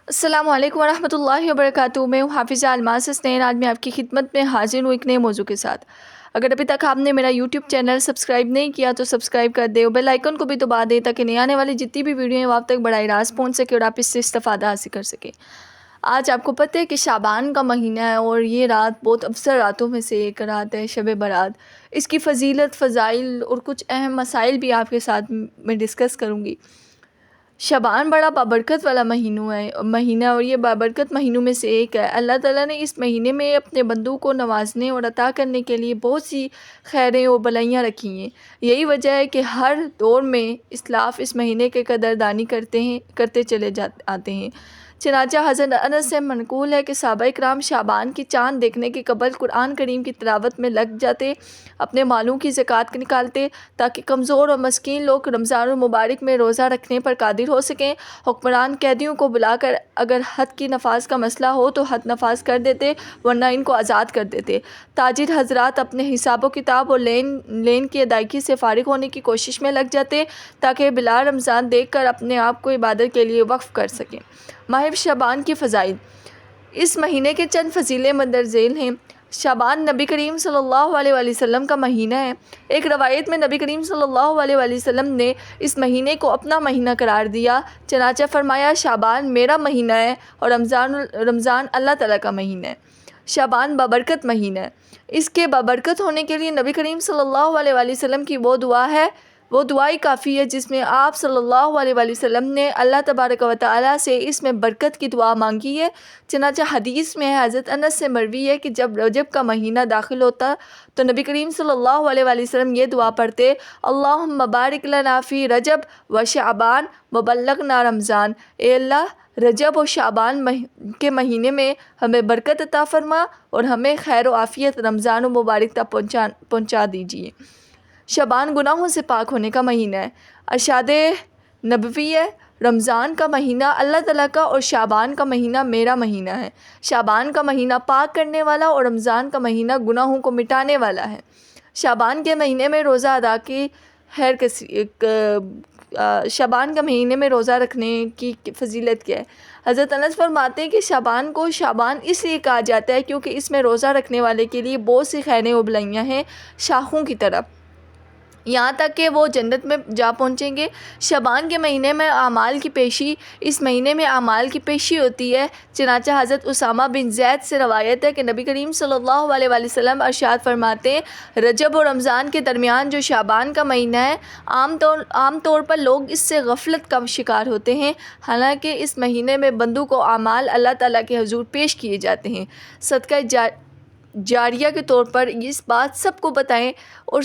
السلام علیکم ورحمۃ اللہ وبرکاتہ۔ میں ہوں حافظہ الماس حسنین۔ آج میں آپ کی خدمت میں حاضر ہوں ایک نئے موضوع کے ساتھ۔ اگر ابھی تک آپ نے میرا یوٹیوب چینل سبسکرائب نہیں کیا تو سبسکرائب کر دیں اور بیل آئیکن کو بھی دبا دیں تاکہ نئے آنے والی جتنی بھی ویڈیو ہیں وہ آپ تک براہ راست پہنچ سکے اور آپ اس سے استفادہ حاصل کر سکیں۔ آج آپ کو پتہ ہے کہ شعبان کا مہینہ ہے اور یہ رات بہت افضل راتوں میں سے ایک رات ہے، شب برات۔ اس کی فضیلت، فضائل اور کچھ اہم مسائل بھی آپ کے ساتھ میں ڈسکس کروں گی۔ شعبان بڑا بابرکت والا مہینہ اور یہ بابرکت مہینوں میں سے ایک ہے۔ اللہ تعالیٰ نے اس مہینے میں اپنے بندوں کو نوازنے اور عطا کرنے کے لیے بہت سی خیریں اور بھلائیاں رکھی ہیں۔ یہی وجہ ہے کہ ہر دور میں اسلاف اس مہینے کے قدردانی کرتے چلے آتے ہیں۔ چنانچہ حضرت انس سے منقول ہے کہ صحابہ کرام شعبان کی چاند دیکھنے کے قبل قرآن کریم کی تلاوت میں لگ جاتے، اپنے مالوں کی زکوٰۃ نکالتے تاکہ کمزور اور مسکین لوگ رمضان المبارک میں روزہ رکھنے پر قادر ہو سکیں۔ حکمران قیدیوں کو بلا کر اگر حد کی نفاذ کا مسئلہ ہو تو حد نفاذ کر دیتے، ورنہ ان کو آزاد کر دیتے۔ تاجر حضرات اپنے حساب و کتاب اور لین کی ادائیگی سے فارغ ہونے کی کوشش میں لگ جاتے تاکہ بلا رمضان دیکھ کر اپنے آپ کو عبادت کے لیے وقف کر سکیں۔ ماہ شعبان کی فضائل۔ اس مہینے کے چند فضیلے مندرجہ ذیل ہیں۔ شعبان نبی کریم صلی اللہ علیہ وآلہ وسلم کا مہینہ ہے۔ ایک روایت میں نبی کریم صلی اللہ علیہ وآلہ وسلم نے اس مہینے کو اپنا مہینہ قرار دیا، چنانچہ فرمایا شعبان میرا مہینہ ہے اور رمضان اللہ تعالیٰ کا مہینہ ہے۔ شعبان بابرکت مہینہ ہے۔ اس کے بابرکت ہونے کے لیے نبی کریم صلی اللہ علیہ وآلہ وسلم کی وہ دعا ہی کافی ہے جس میں آپ صلی اللہ علیہ وآلہ وسلم نے اللہ تبارک و تعالیٰ سے اس میں برکت کی دعا مانگی ہے۔ چنانچہ حدیث میں حضرت انس سے مروی ہے کہ جب رجب کا مہینہ داخل ہوتا تو نبی کریم صلی اللہ علیہ وآلہ وسلم یہ دعا پڑھتے، اللہم بارک لنا فی رجب و شعبان وبلغنا رمضان۔ اے اللہ، رجب اور شعبان کے مہینے میں ہمیں برکت عطا فرما اور ہمیں خیر و عافیت رمضان و مبارک تک پہنچا دیجیے۔ شعبان گناہوں سے پاک ہونے کا مہینہ ہے۔ ارشاد نبوی ہے، رمضان کا مہینہ اللہ تعالیٰ کا اور شعبان کا مہینہ میرا مہینہ ہے۔ شعبان کا مہینہ پاک کرنے والا اور رمضان کا مہینہ گناہوں کو مٹانے والا ہے۔ شعبان کے مہینے میں روزہ ادا کی شعبان کے مہینے میں روزہ رکھنے کی فضیلت کیا ہے؟ حضرت انس فرماتے ہیں کہ شعبان کو شعبان اس لیے کہا جاتا ہے کیونکہ اس میں روزہ رکھنے والے کے لیے بہت سی خیریں و بھلائیاں ہیں، شاخوں کی طرف، یہاں تک کہ وہ جنت میں جا پہنچیں گے۔ شعبان کے مہینے میں اعمال کی پیشی اس مہینے میں اعمال کی پیشی ہوتی ہے۔ چنانچہ حضرت اسامہ بن زید سے روایت ہے کہ نبی کریم صلی اللہ علیہ وآلہ وسلم ارشاد فرماتے ہیں، رجب اور رمضان کے درمیان جو شعبان کا مہینہ ہے، عام طور پر لوگ اس سے غفلت کا شکار ہوتے ہیں، حالانکہ اس مہینے میں بندوں کو اعمال اللہ تعالیٰ کے حضور پیش کیے جاتے ہیں۔ صدقہ جاریہ کے طور پر اس بات سب کو بتائیں اور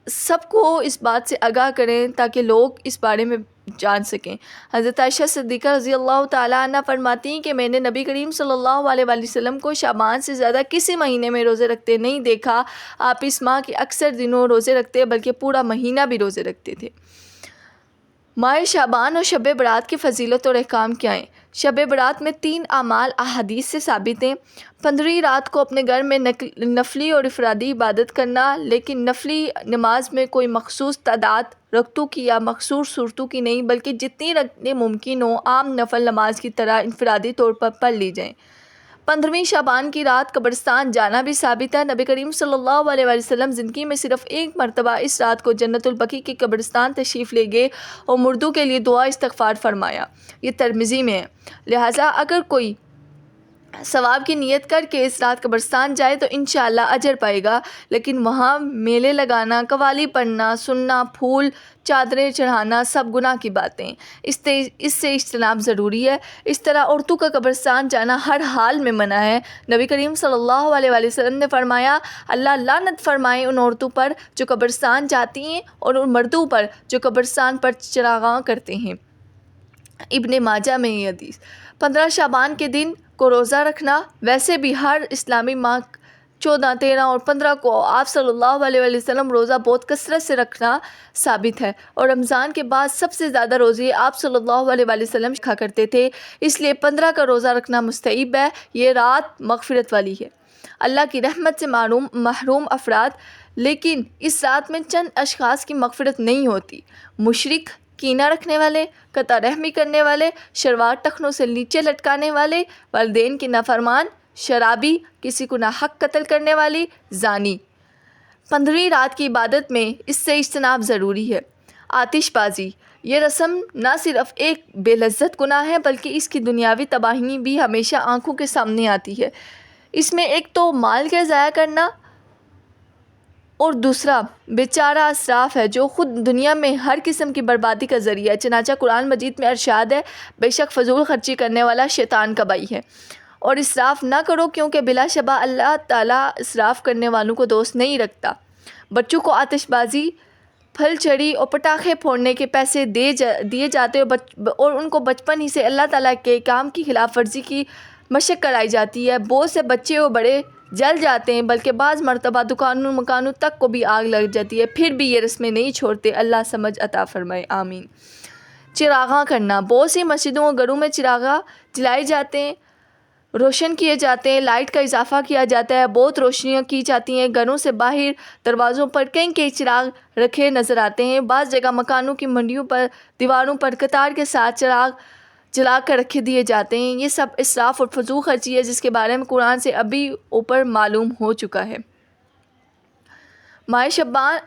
سب کو اس بات سے آگاہ کریں تاکہ لوگ اس بارے میں جان سکیں۔ حضرت عائشہ صدیقہ رضی اللہ تعالیٰ عنہ فرماتی ہیں کہ میں نے نبی کریم صلی اللہ علیہ وآلہ وسلم کو شعبان سے زیادہ کسی مہینے میں روزے رکھتے نہیں دیکھا۔ آپ اس ماہ کے اکثر دنوں روزے رکھتے بلکہ پورا مہینہ بھی روزے رکھتے تھے۔ ماہ شعبان اور شب برات کی فضیلت اور احکام کیا ہیں؟ شب برات میں 3 اعمال احادیث سے ثابت ہیں۔ 15ویں رات کو اپنے گھر میں نفلی اور افرادی عبادت کرنا، لیکن نفلی نماز میں کوئی مخصوص تعداد رکعتوں کی یا مخصوص صورتوں کی نہیں بلکہ جتنی رکعتیں ممکن ہوں عام نفل نماز کی طرح انفرادی طور پر پڑھ لی جائیں۔ 15ویں شعبان کی رات قبرستان جانا بھی ثابت ہے۔ نبی کریم صلی اللہ علیہ وآلہ وسلم زندگی میں صرف ایک مرتبہ اس رات کو جنت البقیع کے قبرستان تشریف لے گئے اور مردوں کے لیے دعا استغفار فرمایا۔ یہ ترمذی میں ہے۔ لہٰذا اگر کوئی ثواب کی نیت کر کے اس رات قبرستان جائے تو انشاءاللہ اجر پائے گا، لیکن وہاں میلے لگانا، قوالی پڑھنا، سننا، پھول چادریں چڑھانا سب گناہ کی باتیں، اس سے اجتناب ضروری ہے۔ اس طرح عورتوں کا قبرستان جانا ہر حال میں منع ہے۔ نبی کریم صلی اللہ علیہ وآلہ وسلم نے فرمایا، اللہ لعنت فرمائے ان عورتوں پر جو قبرستان جاتی ہیں اور ان مردوں پر جو قبرستان پر چراغاں کرتے ہیں۔ ابن ماجہ میں یہ حدیث۔ 15 شعبان کے دن کو روزہ رکھنا، ویسے بھی ہر اسلامی ماہ 14، 13 اور 15 کو آپ صلی اللہ علیہ وآلہ وسلم روزہ بہت کثرت سے رکھنا ثابت ہے، اور رمضان کے بعد سب سے زیادہ روزے آپ صلی اللہ علیہ وآلہ وسلم رکھا کرتے تھے، اس لیے 15 کا روزہ رکھنا مستحب ہے۔ یہ رات مغفرت والی ہے، اللہ کی رحمت سے محروم افراد، لیکن اس رات میں چند اشخاص کی مغفرت نہیں ہوتی: مشرک، کینہ رکھنے والے، قطع رحمی کرنے والے، شروار ٹخنوں سے نیچے لٹکانے والے، والدین کی نافرمان، شرابی، کسی کو ناحق قتل کرنے والی، زانی۔ 15ویں رات کی عبادت میں اس سے اجتناب ضروری ہے۔ آتش بازی، یہ رسم نہ صرف ایک بے لذت گناہ ہے بلکہ اس کی دنیاوی تباہی بھی ہمیشہ آنکھوں کے سامنے آتی ہے۔ اس میں ایک تو مال کا ضائع کرنا اور دوسرا بیچارہ اسراف ہے جو خود دنیا میں ہر قسم کی بربادی کا ذریعہ ہے۔ چنانچہ قرآن مجید میں ارشاد ہے، بے شک فضول خرچی کرنے والا شیطان کا بھائی ہے، اور اسراف نہ کرو کیونکہ بلا شبہ اللہ تعالیٰ اسراف کرنے والوں کو دوست نہیں رکھتا۔ بچوں کو آتش بازی، پھل چڑی اور پٹاخے پھوڑنے کے پیسے دیے جاتے اور ان کو بچپن ہی سے اللہ تعالیٰ کے کام کی خلاف ورزی کی مشق کرائی جاتی ہے۔ بہت سے بچے اور بڑے جل جاتے ہیں، بلکہ بعض مرتبہ دکانوں مکانوں تک کو بھی آگ لگ جاتی ہے، پھر بھی یہ رسمیں نہیں چھوڑتے۔ اللہ سمجھ عطا فرمائے، آمین۔ چراغاں کرنا، بہت سی مسجدوں اور گھروں میں چراغاں جلائے جاتے ہیں، روشن کیے جاتے ہیں، لائٹ کا اضافہ کیا جاتا ہے، بہت روشنیاں کی جاتی ہیں۔ گھروں سے باہر دروازوں پر کئی چراغ رکھے نظر آتے ہیں۔ بعض جگہ مکانوں کی منڈیوں پر دیواروں پر قطار کے ساتھ چراغ جلا کر رکھ دیے جاتے ہیں۔ یہ سب اسراف اور فضول خرچی ہے جس کے بارے میں قرآن سے ابھی اوپر معلوم ہو چکا ہے۔ ماہ شعبان،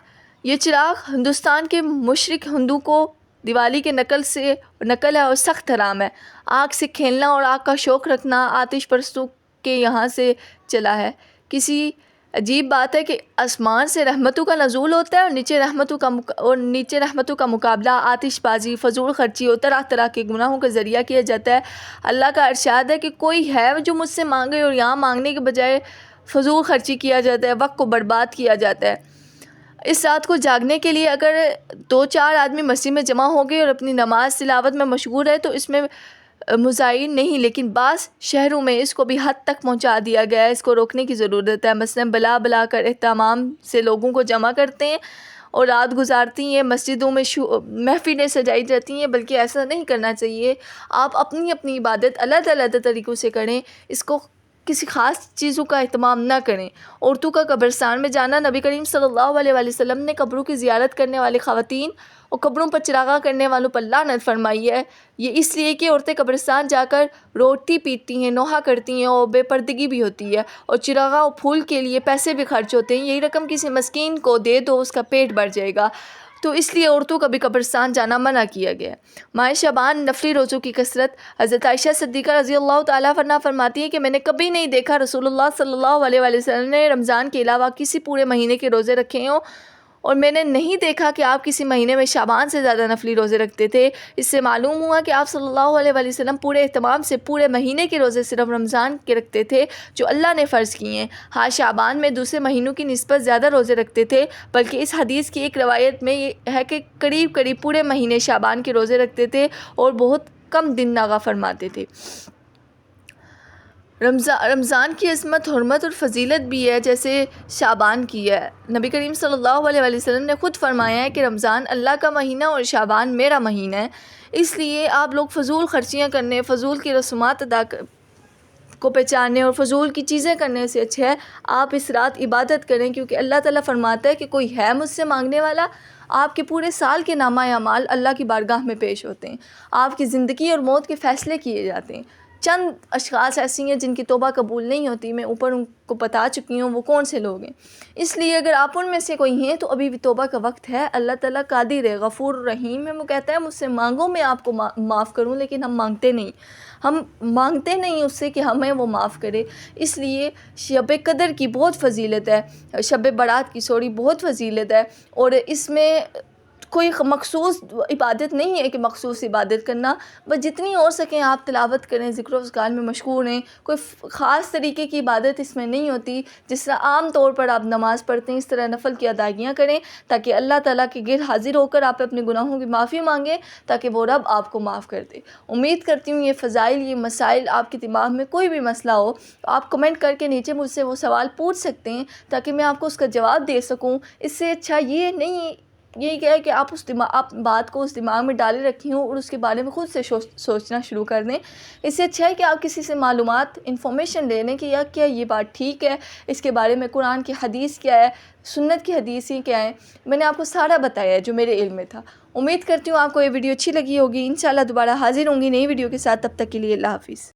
یہ چراغ ہندوستان کے مشرق ہندو کو دیوالی کے نقل ہے اور سخت حرام ہے۔ آگ سے کھیلنا اور آگ کا شوق رکھنا آتش پرستوں کے یہاں سے چلا ہے۔ کسی عجیب بات ہے کہ آسمان سے رحمتوں کا نزول ہوتا ہے اور نیچے رحمتوں کا مقابلہ آتش بازی، فضول خرچی اور طرح طرح کے گناہوں کا ذریعہ کیا جاتا ہے۔ اللہ کا ارشاد ہے کہ کوئی ہے جو مجھ سے مانگے، اور یہاں مانگنے کے بجائے فضول خرچی کیا جاتا ہے، وقت کو برباد کیا جاتا ہے۔ اس رات کو جاگنے کے لیے اگر 2-4 آدمی مسجد میں جمع ہو گئے اور اپنی نماز تلاوت میں مشغول ہے تو اس میں مزاحم نہیں، لیکن بعض شہروں میں اس کو بھی حد تک پہنچا دیا گیا ہے۔ اس کو روکنے کی ضرورت ہے۔ مثلاً بلا کر اہتمام سے لوگوں کو جمع کرتے ہیں اور رات گزارتی ہیں، مسجدوں میں محفلیں سجائی جاتی ہیں، بلکہ ایسا نہیں کرنا چاہیے۔ آپ اپنی عبادت علیحدہ طریقوں سے کریں، اس کو کسی خاص چیزوں کا اہتمام نہ کریں۔ عورتوں کا قبرستان میں جانا، نبی کریم صلی اللہ علیہ وسلم نے قبروں کی زیارت کرنے والی خواتین اور قبروں پر چراغاں کرنے والوں پر لعنت فرمائی ہے۔ یہ اس لیے کہ عورتیں قبرستان جا کر روٹی پیتی ہیں، نوحہ کرتی ہیں اور بے پردگی بھی ہوتی ہے، اور چراغاں اور پھول کے لیے پیسے بھی خرچ ہوتے ہیں۔ یہی رقم کسی مسکین کو دے دو، اس کا پیٹ بھر جائے گا، تو اس لیے عورتوں کا بھی قبرستان جانا منع کیا گیا ہے۔ ماہ شعبان، نفلی روزوں کی کثرت۔ حضرت عائشہ صدیقہ رضی اللہ تعالیٰ عنہا فرماتی ہیں کہ میں نے کبھی نہیں دیکھا رسول اللہ صلی اللہ علیہ وسلم نے رمضان کے علاوہ کسی پورے مہینے کے روزے رکھے ہوں، اور میں نے نہیں دیکھا کہ آپ کسی مہینے میں شعبان سے زیادہ نفلی روزے رکھتے تھے۔ اس سے معلوم ہوا کہ آپ صلی اللہ علیہ وسلم پورے اہتمام سے پورے مہینے کے روزے صرف رمضان کے رکھتے تھے جو اللہ نے فرض کیے ہیں۔ ہاں، شعبان میں دوسرے مہینوں کی نسبت زیادہ روزے رکھتے تھے، بلکہ اس حدیث کی ایک روایت میں یہ ہے کہ قریب پورے مہینے شعبان کے روزے رکھتے تھے اور بہت کم دن ناغہ فرماتے تھے۔ رمضان کی عظمت، حرمت اور فضیلت بھی ہے جیسے شعبان کی ہے۔ نبی کریم صلی اللہ علیہ وسلم نے خود فرمایا ہے کہ رمضان اللہ کا مہینہ اور شعبان میرا مہینہ ہے۔ اس لیے آپ لوگ فضول خرچیاں کرنے، فضول کی رسومات ادا کو پہچاننے اور فضول کی چیزیں کرنے سے اچھا ہے آپ اس رات عبادت کریں، کیونکہ اللہ تعالیٰ فرماتا ہے کہ کوئی ہے مجھ سے مانگنے والا۔ آپ کے پورے سال کے نامہ اعمال اللہ کی بارگاہ میں پیش ہوتے ہیں، آپ کی زندگی اور موت کے فیصلے کیے جاتے ہیں۔ چند اشخاص ایسی ہیں جن کی توبہ قبول نہیں ہوتی، میں اوپر ان کو بتا چکی ہوں وہ کون سے لوگ ہیں۔ اس لیے اگر آپ ان میں سے کوئی ہیں تو ابھی بھی توبہ کا وقت ہے۔ اللہ تعالیٰ قادر ہے، غفور رحیم ہے، وہ کہتا ہے مجھ سے مانگو میں آپ کو معاف کروں، لیکن ہم مانگتے نہیں اس سے کہ ہمیں وہ معاف کرے۔ اس لیے شب قدر کی بہت فضیلت ہے، شب برات کی بہت فضیلت ہے، اور اس میں کوئی مخصوص عبادت نہیں ہے کہ مخصوص عبادت کرنا، بس جتنی ہو سکیں آپ تلاوت کریں، ذکر و اذکار میں مشغول ہیں۔ کوئی خاص طریقے کی عبادت اس میں نہیں ہوتی، جس طرح عام طور پر آپ نماز پڑھتے ہیں اس طرح نفل کی ادائیگیاں کریں تاکہ اللہ تعالیٰ کے گرد حاضر ہو کر آپ اپنے گناہوں کی معافی مانگیں تاکہ وہ رب آپ کو معاف کر دے۔ امید کرتی ہوں یہ فضائل، یہ مسائل، آپ کے دماغ میں کوئی بھی مسئلہ ہو تو آپ کمنٹ کر کے نیچے مجھ سے وہ سوال پوچھ سکتے ہیں تاکہ میں آپ کو اس کا جواب دے سکوں۔ اس سے اچھا یہ نہیں یہی کیا ہے کہ آپ بات کو اس دماغ میں ڈالے رکھی ہوں اور اس کے بارے میں خود سے سوچنا شروع کر دیں. اس سے اچھا ہے کہ آپ کسی سے معلومات انفارمیشن لے لیں کہ یا کیا یہ بات ٹھیک ہے، اس کے بارے میں قرآن کی حدیث کیا ہے، سنت کی حدیثیں کیا ہیں. میں نے آپ کو سارا بتایا ہے جو میرے علم میں تھا. امید کرتی ہوں آپ کو یہ ویڈیو اچھی لگی ہوگی. انشاءاللہ دوبارہ حاضر ہوں گی نئی ویڈیو کے ساتھ. تب تک کے لیے اللہ حافظ.